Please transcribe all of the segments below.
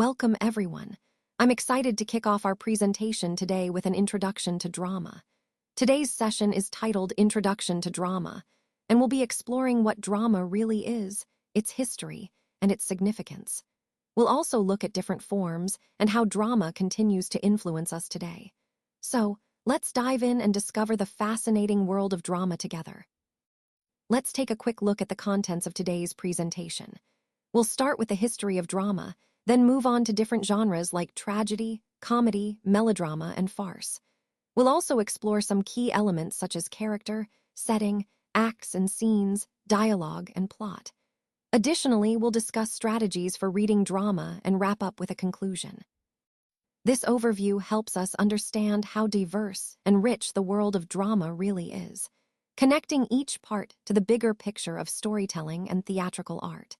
Welcome, everyone. I'm excited to kick off our presentation today with an introduction to drama. Today's session is titled Introduction to Drama, and we'll be exploring what drama really is, its history, and its significance. We'll also look at different forms and how drama continues to influence us today. So, let's dive in and discover the fascinating world of drama together. Let's take a quick look at the contents of today's presentation. We'll start with the history of drama, then move on to different genres like tragedy, comedy, melodrama, and farce. We'll also explore some key elements such as character, setting, acts and scenes, dialogue, and plot. Additionally, we'll discuss strategies for reading drama and wrap up with a conclusion. This overview helps us understand how diverse and rich the world of drama really is, connecting each part to the bigger picture of storytelling and theatrical art.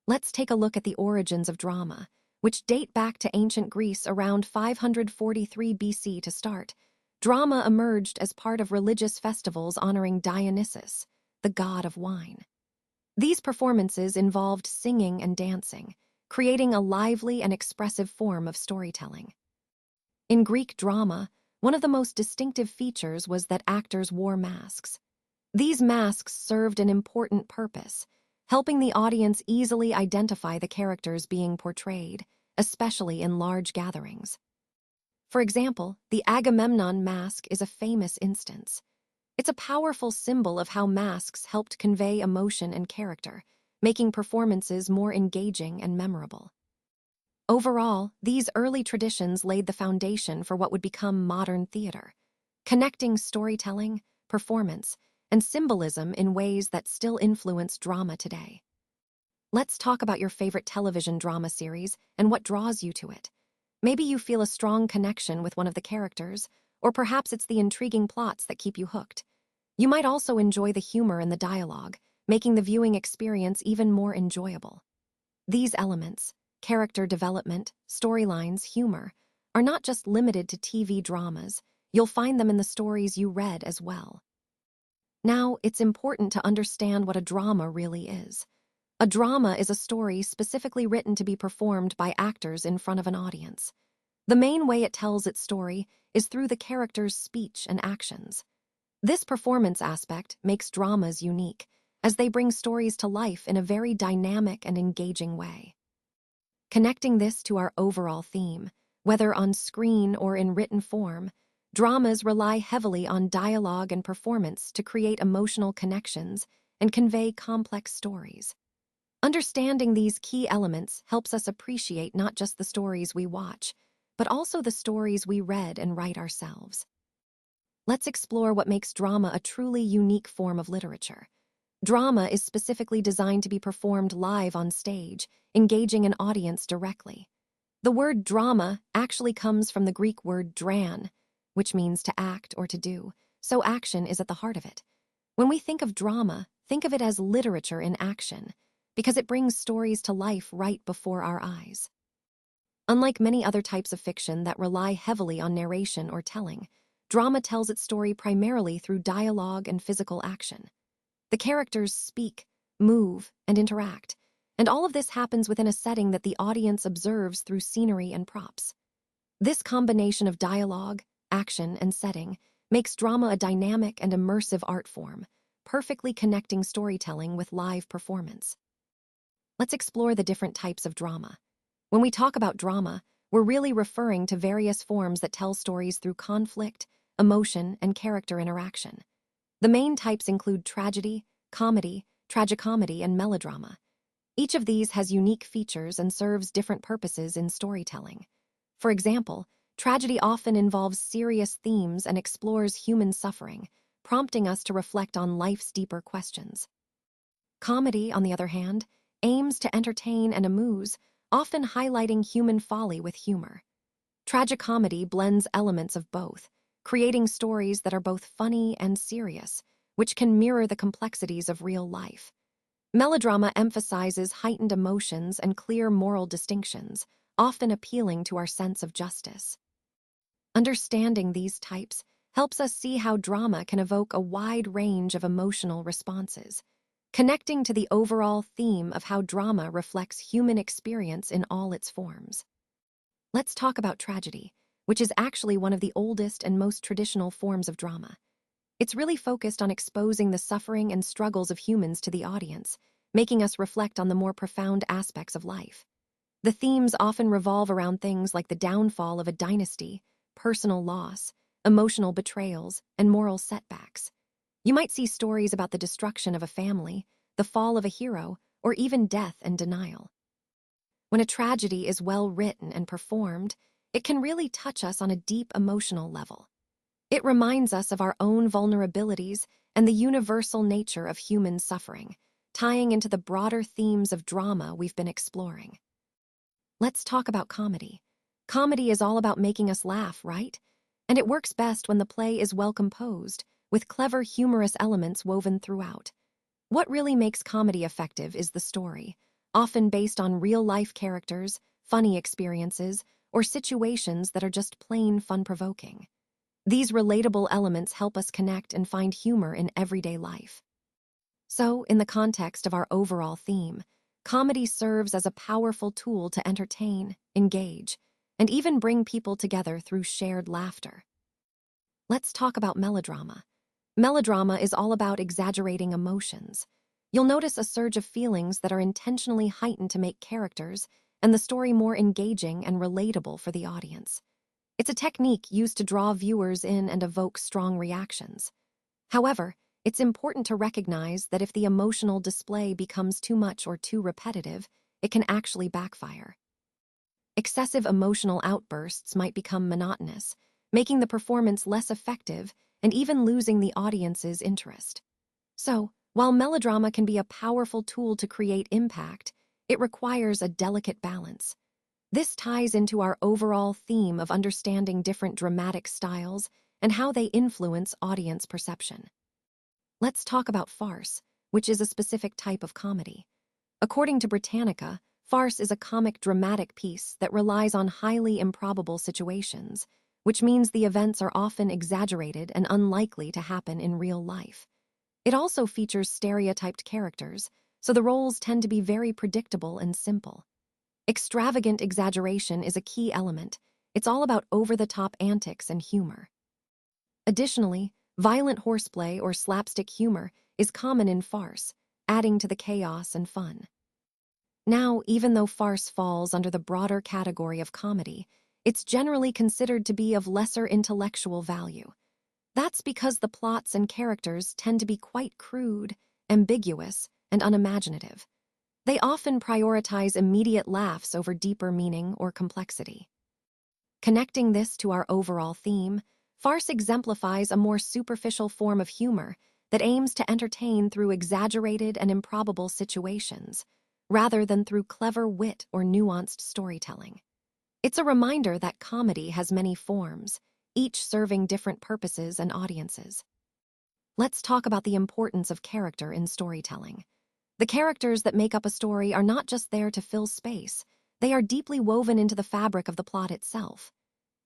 Let's take a look at the origins of drama, which date back to ancient Greece around 543 BC to start. Drama emerged as part of religious festivals honoring Dionysus, the god of wine. These performances involved singing and dancing, creating a lively and expressive form of storytelling. In Greek drama, one of the most distinctive features was that actors wore masks. These masks served an important purpose, helping the audience easily identify the characters being portrayed, especially in large gatherings. For example, the Agamemnon mask is a famous instance. It's a powerful symbol of how masks helped convey emotion and character, making performances more engaging and memorable. Overall, these early traditions laid the foundation for what would become modern theater, connecting storytelling, performance, and symbolism in ways that still influence drama today. Let's talk about your favorite television drama series and what draws you to it. Maybe you feel a strong connection with one of the characters, or perhaps it's the intriguing plots that keep you hooked. You might also enjoy the humor and the dialogue, making the viewing experience even more enjoyable. These elements, character development, storylines, humor, are not just limited to TV dramas. You'll find them in the stories you read as well. Now, it's important to understand what a drama really is. A drama is a story specifically written to be performed by actors in front of an audience. The main way it tells its story is through the character's speech and actions. This performance aspect makes dramas unique, as they bring stories to life in a very dynamic and engaging way. Connecting this to our overall theme, whether on screen or in written form, dramas rely heavily on dialogue and performance to create emotional connections and convey complex stories. Understanding these key elements helps us appreciate not just the stories we watch, but also the stories we read and write ourselves. Let's explore what makes drama a truly unique form of literature. Drama is specifically designed to be performed live on stage, engaging an audience directly. The word drama actually comes from the Greek word dran, which means to act or to do, so action is at the heart of it. When we think of drama, think of it as literature in action, because it brings stories to life right before our eyes. Unlike many other types of fiction that rely heavily on narration or telling, drama tells its story primarily through dialogue and physical action. The characters speak, move, and interact, and all of this happens within a setting that the audience observes through scenery and props. This combination of dialogue, action, and setting makes drama a dynamic and immersive art form, perfectly connecting storytelling with live performance. Let's explore the different types of drama. When we talk about drama, we're really referring to various forms that tell stories through conflict, emotion, and character interaction. The main types include tragedy, comedy, tragicomedy, and melodrama. Each of these has unique features and serves different purposes in storytelling. For example, tragedy often involves serious themes and explores human suffering, prompting us to reflect on life's deeper questions. Comedy, on the other hand, aims to entertain and amuse, often highlighting human folly with humor. Tragicomedy blends elements of both, creating stories that are both funny and serious, which can mirror the complexities of real life. Melodrama emphasizes heightened emotions and clear moral distinctions, often appealing to our sense of justice. Understanding these types helps us see how drama can evoke a wide range of emotional responses. connecting to the overall theme of how drama reflects human experience in all its forms. Let's talk about tragedy, which is actually one of the oldest and most traditional forms of drama. It's really focused on exposing the suffering and struggles of humans to the audience, making us reflect on the more profound aspects of life. The themes often revolve around things like the downfall of a dynasty, personal loss, emotional betrayals, and moral setbacks. You might see stories about the destruction of a family, the fall of a hero, or even death and denial. When a tragedy is well written and performed, it can really touch us on a deep emotional level. It reminds us of our own vulnerabilities and the universal nature of human suffering, tying into the broader themes of drama we've been exploring. Let's talk about comedy. Comedy is all about making us laugh, right? And it works best when the play is well composed, with clever, humorous elements woven throughout. What really makes comedy effective is the story, often based on real-life characters, funny experiences, or situations that are just plain fun-provoking. These relatable elements help us connect and find humor in everyday life. So, in the context of our overall theme, comedy serves as a powerful tool to entertain, engage, and even bring people together through shared laughter. Let's talk about melodrama. Melodrama is all about exaggerating emotions. You'll notice a surge of feelings that are intentionally heightened to make characters and the story more engaging and relatable for the audience. It's a technique used to draw viewers in and evoke strong reactions. However, it's important to recognize that if the emotional display becomes too much or too repetitive, it can actually backfire. Excessive emotional outbursts might become monotonous, making the performance less effective and even losing the audience's interest. So, while melodrama can be a powerful tool to create impact, it requires a delicate balance. This ties into our overall theme of understanding different dramatic styles and how they influence audience perception. Let's talk about farce, which is a specific type of comedy. According to Britannica, farce is a comic dramatic piece that relies on highly improbable situations, which means the events are often exaggerated and unlikely to happen in real life. It also features stereotyped characters, so the roles tend to be very predictable and simple. Extravagant exaggeration is a key element. It's all about over-the-top antics and humor. Additionally, violent horseplay or slapstick humor is common in farce, adding to the chaos and fun. Now, even though farce falls under the broader category of comedy, it's generally considered to be of lesser intellectual value. That's because the plots and characters tend to be quite crude, ambiguous, and unimaginative. They often prioritize immediate laughs over deeper meaning or complexity. Connecting this to our overall theme, farce exemplifies a more superficial form of humor that aims to entertain through exaggerated and improbable situations, rather than through clever wit or nuanced storytelling. It's a reminder that comedy has many forms, each serving different purposes and audiences. Let's talk about the importance of character in storytelling. The characters that make up a story are not just there to fill space, they are deeply woven into the fabric of the plot itself.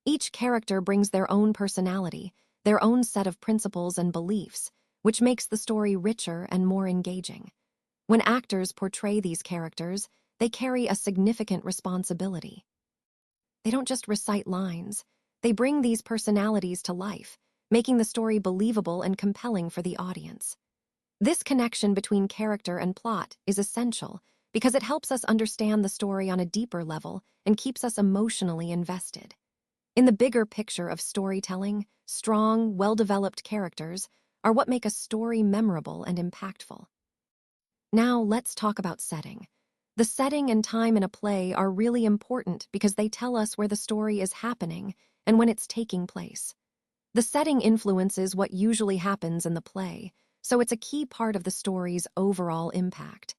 Each character brings their own personality, their own set of principles and beliefs, which makes the story richer and more engaging. When actors portray these characters, they carry a significant responsibility. They don't just recite lines, they bring these personalities to life, making the story believable and compelling for the audience. This connection between character and plot is essential because it helps us understand the story on a deeper level and keeps us emotionally invested. In the bigger picture of storytelling, strong, well-developed characters are what make a story memorable and impactful. Now, let's talk about setting. The setting and time in a play are really important because they tell us where the story is happening and when it's taking place. The setting influences what usually happens in the play, so it's a key part of the story's overall impact.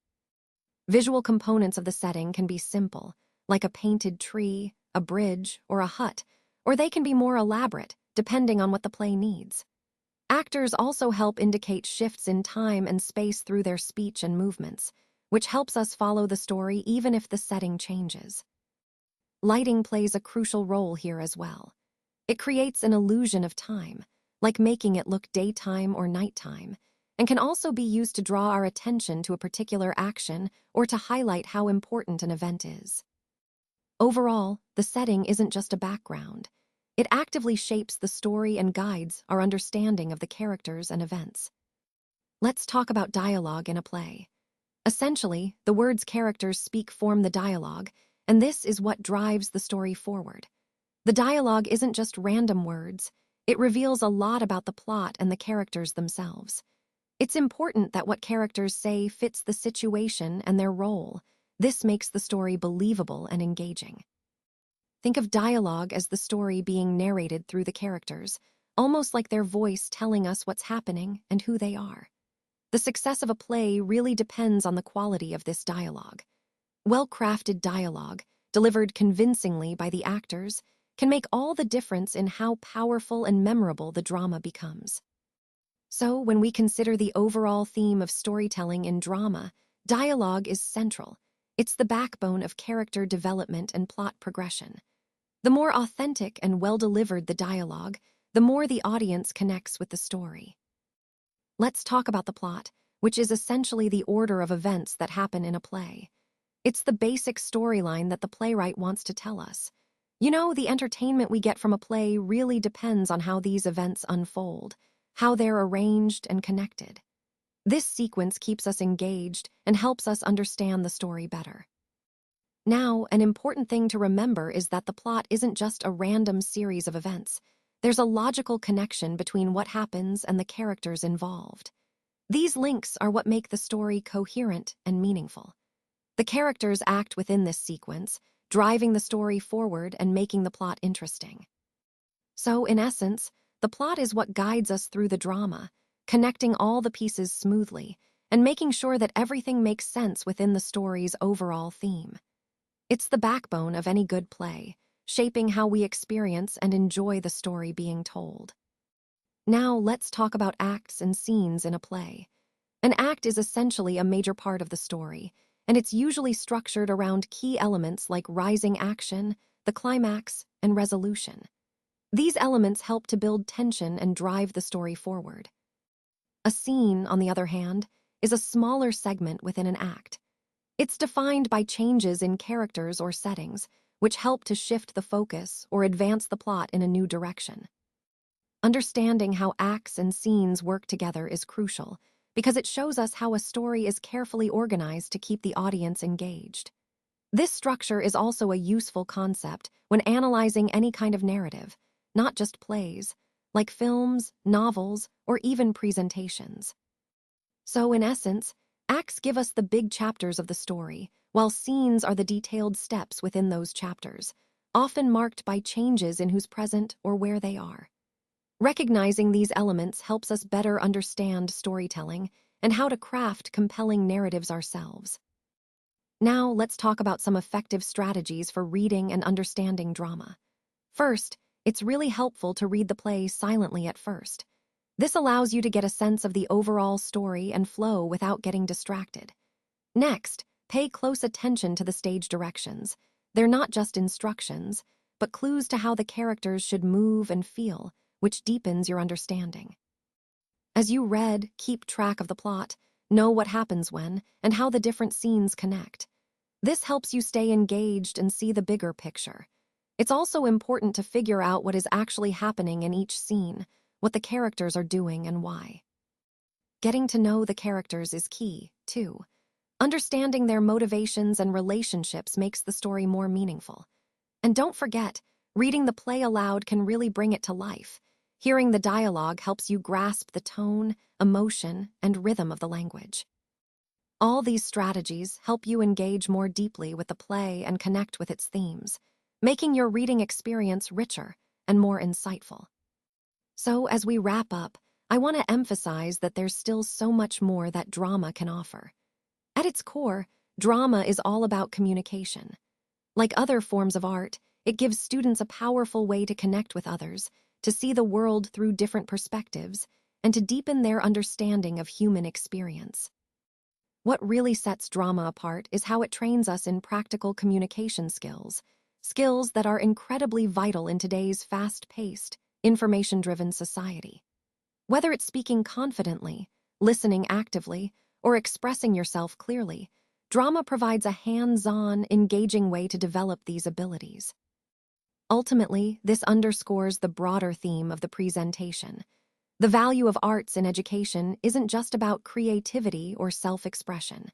Visual components of the setting can be simple, like a painted tree, a bridge, or a hut, or they can be more elaborate, depending on what the play needs. Actors also help indicate shifts in time and space through their speech and movements, which helps us follow the story even if the setting changes. Lighting plays a crucial role here as well. It creates an illusion of time, like making it look daytime or nighttime, and can also be used to draw our attention to a particular action or to highlight how important an event is. Overall, the setting isn't just a background. It actively shapes the story and guides our understanding of the characters and events. Let's talk about dialogue in a play. Essentially, the words characters speak form the dialogue, and this is what drives the story forward. The dialogue isn't just random words, it reveals a lot about the plot and the characters themselves. It's important that what characters say fits the situation and their role. This makes the story believable and engaging. Think of dialogue as the story being narrated through the characters, almost like their voice telling us what's happening and who they are. The success of a play really depends on the quality of this dialogue. Well-crafted dialogue, delivered convincingly by the actors, can make all the difference in how powerful and memorable the drama becomes. So, when we consider the overall theme of storytelling in drama, dialogue is central. It's the backbone of character development and plot progression. The more authentic and well-delivered the dialogue, the more the audience connects with the story. Let's talk about the plot, which is essentially the order of events that happen in a play. It's the basic storyline that the playwright wants to tell us. The entertainment we get from a play really depends on how these events unfold, how they're arranged and connected. This sequence keeps us engaged and helps us understand the story better. Now, an important thing to remember is that the plot isn't just a random series of events. There's a logical connection between what happens and the characters involved. These links are what make the story coherent and meaningful. The characters act within this sequence, driving the story forward and making the plot interesting. So, in essence, the plot is what guides us through the drama, connecting all the pieces smoothly and making sure that everything makes sense within the story's overall theme. It's the backbone of any good play, shaping how we experience and enjoy the story being told. Now, let's talk about acts and scenes in a play. An act is essentially a major part of the story, and it's usually structured around key elements like rising action, the climax, and resolution. These elements help to build tension and drive the story forward. A scene, on the other hand, is a smaller segment within an act. It's defined by changes in characters or settings, which help to shift the focus or advance the plot in a new direction. Understanding how acts and scenes work together is crucial, because it shows us how a story is carefully organized to keep the audience engaged. This structure is also a useful concept when analyzing any kind of narrative, not just plays, like films, novels, or even presentations. So, in essence, acts give us the big chapters of the story, while scenes are the detailed steps within those chapters, often marked by changes in who's present or where they are. Recognizing these elements helps us better understand storytelling and how to craft compelling narratives ourselves. Now, let's talk about some effective strategies for reading and understanding drama. First, it's really helpful to read the play silently at first. This allows you to get a sense of the overall story and flow without getting distracted. Next, pay close attention to the stage directions. They're not just instructions, but clues to how the characters should move and feel, which deepens your understanding. As you read, keep track of the plot, know what happens when, and how the different scenes connect. This helps you stay engaged and see the bigger picture. It's also important to figure out what is actually happening in each scene, what the characters are doing and why. Getting to know the characters is key, too. Understanding their motivations and relationships makes the story more meaningful. And don't forget, reading the play aloud can really bring it to life. Hearing the dialogue helps you grasp the tone, emotion, and rhythm of the language. All these strategies help you engage more deeply with the play and connect with its themes, making your reading experience richer and more insightful. So, as we wrap up, I want to emphasize that there's still so much more that drama can offer. At its core, drama is all about communication. Like other forms of art, it gives students a powerful way to connect with others, to see the world through different perspectives, and to deepen their understanding of human experience. What really sets drama apart is how it trains us in practical communication skills that are incredibly vital in today's fast-paced, information-driven society. Whether it's speaking confidently, listening actively, or expressing yourself clearly, drama provides a hands-on, engaging way to develop these abilities. Ultimately, this underscores the broader theme of the presentation. The value of arts in education isn't just about creativity or self-expression.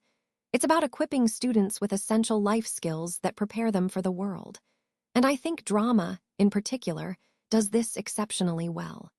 It's about equipping students with essential life skills that prepare them for the world. And I think drama, in particular, does this exceptionally well.